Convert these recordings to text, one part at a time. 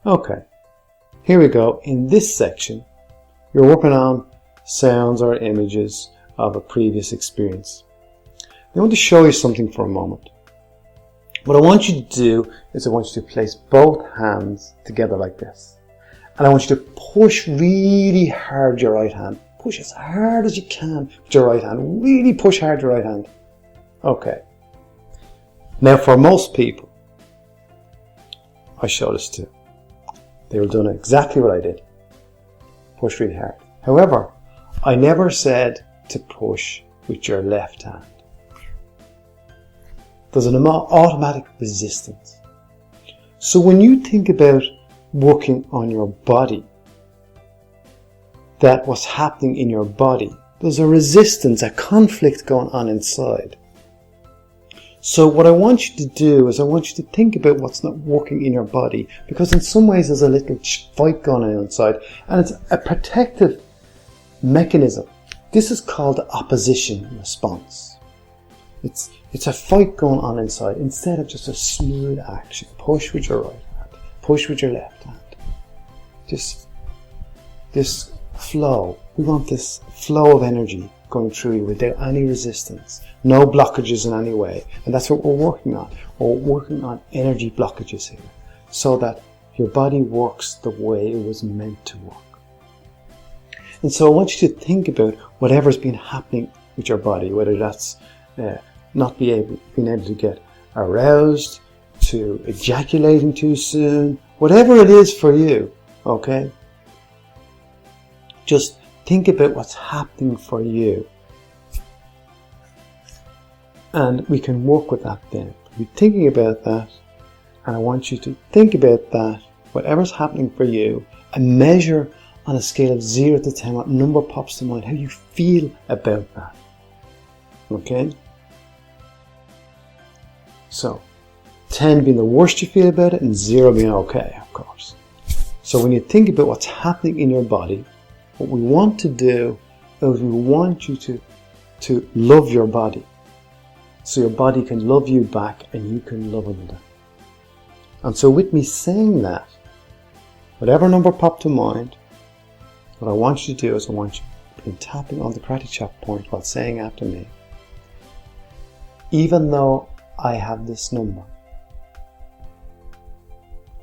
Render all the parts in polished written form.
Okay, here we go. In this section, you're working on sounds or images of a previous experience. I want to show you something for a moment. What I want you to do is I want you to place both hands together like this. And I want you to push really hard your right hand. Push as hard as you can with your right hand. Really push hard your right hand. Okay. Now for most people, I show this to. They will do exactly what I did. Push really hard. However, I never said to push with your left hand. There's an automatic resistance. So when you think about working on your body, that what's happening in your body, there's a resistance, a conflict going on inside. So what I want you to do is I want you to think about what's not working in your body, because in some ways there's a little fight going on inside, and it's a protective mechanism. This is called opposition response. It's a fight going on inside instead of just a smooth action. Push with your right hand, push with your left hand. Just this flow. We want this flow of energy going through you without any resistance, no blockages in any way. And that's what we're working on. We're working on energy blockages here so that your body works the way it was meant to work. And so I want you to think about whatever's been happening with your body, whether that's not being able to get aroused, to ejaculating too soon, whatever it is for you, okay? Just think about what's happening for you. And we can work with that then. You're thinking about that, and I want you to think about that, whatever's happening for you, and measure on a scale of 0 to 10 what number pops to mind, how you feel about that. Okay? So, 10 being the worst you feel about it, and 0 being okay, of course. So when you think about what's happening in your body, what we want to do is we want you to love your body. So your body can love you back and you can love another. And so with me saying that, whatever number popped to mind, what I want you to do is I want you to be tapping on the karate chop point while saying after me, even though I have this number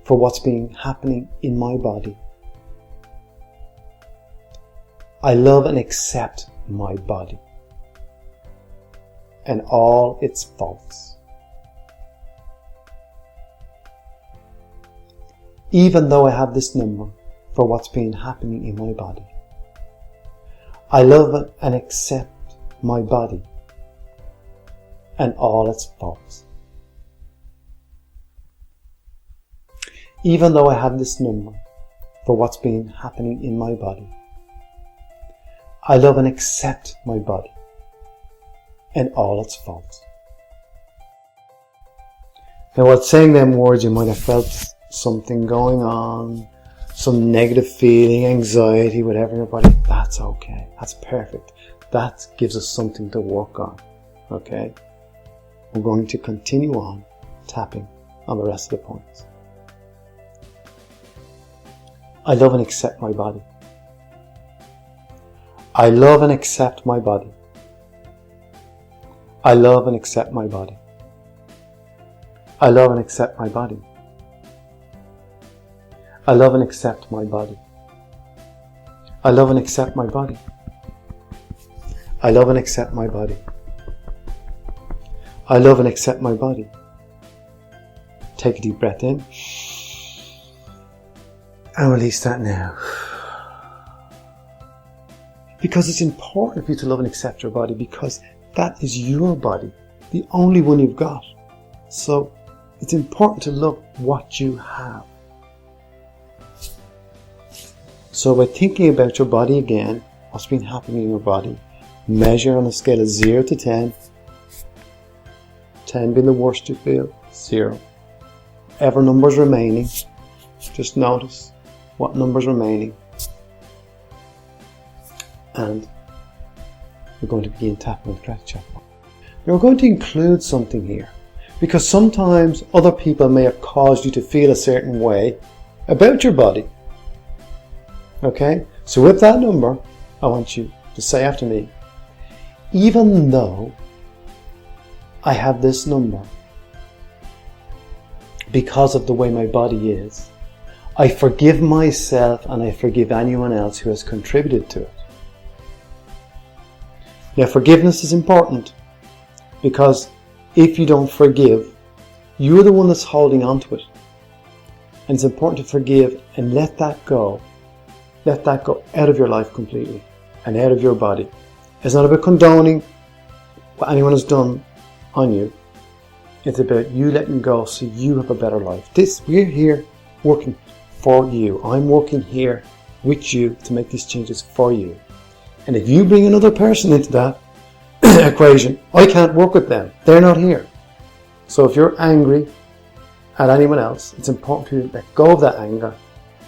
for what's been happening in my body, I love and accept my body and all its faults. Even though I have this number for what's been happening in my body, I love and accept my body and all its faults. Even though I have this number for what's been happening in my body, I love and accept my body and all its faults. Now, while saying them words, you might have felt something going on, some negative feeling, anxiety, whatever in your body. That's okay. That's perfect. That gives us something to work on. Okay? We're going to continue on tapping on the rest of the points. I love and accept my body. I love and accept my body. I love and accept my body. I love and accept my body. I love and accept my body. I love and accept my body. I love and accept my body. I love and accept my body. Take a deep breath in and release that now. Because it's important for you to love and accept your body, because that is your body, the only one you've got. So it's important to love what you have. So by thinking about your body again, what's been happening in your body, measure on a scale of 0 to 10. 10 being the worst you feel, 0. Whatever number's remaining, just notice what number's remaining. And we're going to begin tapping on the karate chop. Now we're going to include something here, because sometimes other people may have caused you to feel a certain way about your body. Okay? So with that number, I want you to say after me, even though I have this number, because of the way my body is, I forgive myself and I forgive anyone else who has contributed to it. Now, forgiveness is important because if you don't forgive, you're the one that's holding on to it. And it's important to forgive and let that go. Let that go out of your life completely and out of your body. It's not about condoning what anyone has done on you. It's about you letting go so you have a better life. We're here working for you. I'm working here with you to make these changes for you. And if you bring another person into that equation, I can't work with them. They're not here. So if you're angry at anyone else, it's important for you to let go of that anger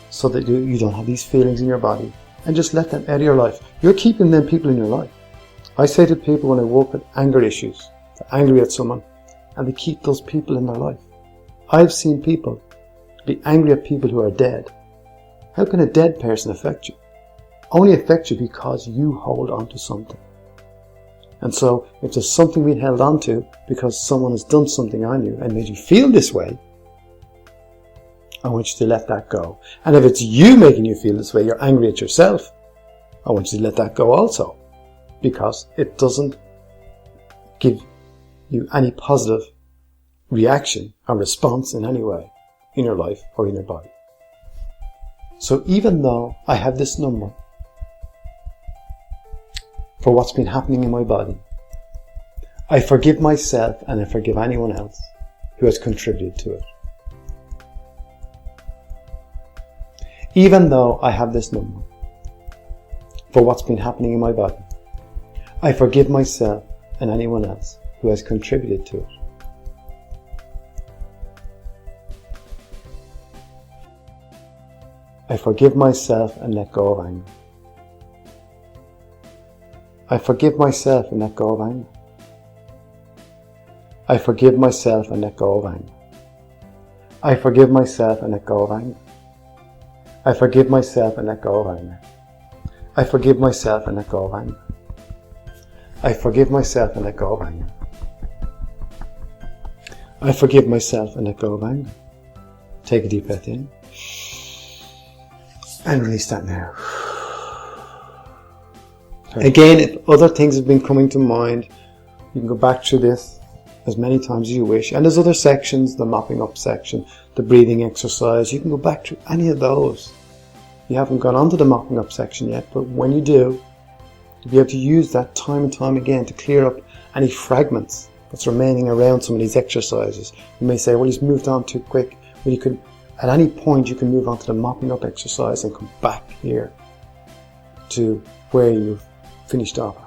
so that you don't have these feelings in your body and just let them out of your life. You're keeping them people in your life. I say to people when I work with anger issues, they're angry at someone and they keep those people in their life. I've seen people be angry at people who are dead. How can a dead person affect you? Only affect you because you hold on to something. And so if there's something being held on to because someone has done something on you and made you feel this way, I want you to let that go. And if it's you making you feel this way, you're angry at yourself, I want you to let that go also, because it doesn't give you any positive reaction or response in any way in your life or in your body. So even though I have this number for what's been happening in my body, I forgive myself and I forgive anyone else who has contributed to it. Even though I have this number for what's been happening in my body, I forgive myself and anyone else who has contributed to it. I forgive myself and let go of anger. I forgive myself and let go of anger. I forgive myself and let go of anger. I forgive myself and let go of anger. I forgive myself and let go of anger. I forgive myself and let go of anger. I forgive myself and let go of anger. I forgive myself and let go of anger. Take a deep breath in. And release that now. Again, if other things have been coming to mind, you can go back through this as many times as you wish. And there's other sections, the mopping up section, the breathing exercise. You can go back through any of those. You haven't gone on to the mopping up section yet, but when you do, you'll be able to use that time and time again to clear up any fragments that's remaining around some of these exercises. You may say, well, he's moved on too quick. Well, you could, at any point, you can move on to the mopping up exercise and come back here to where you've finished off.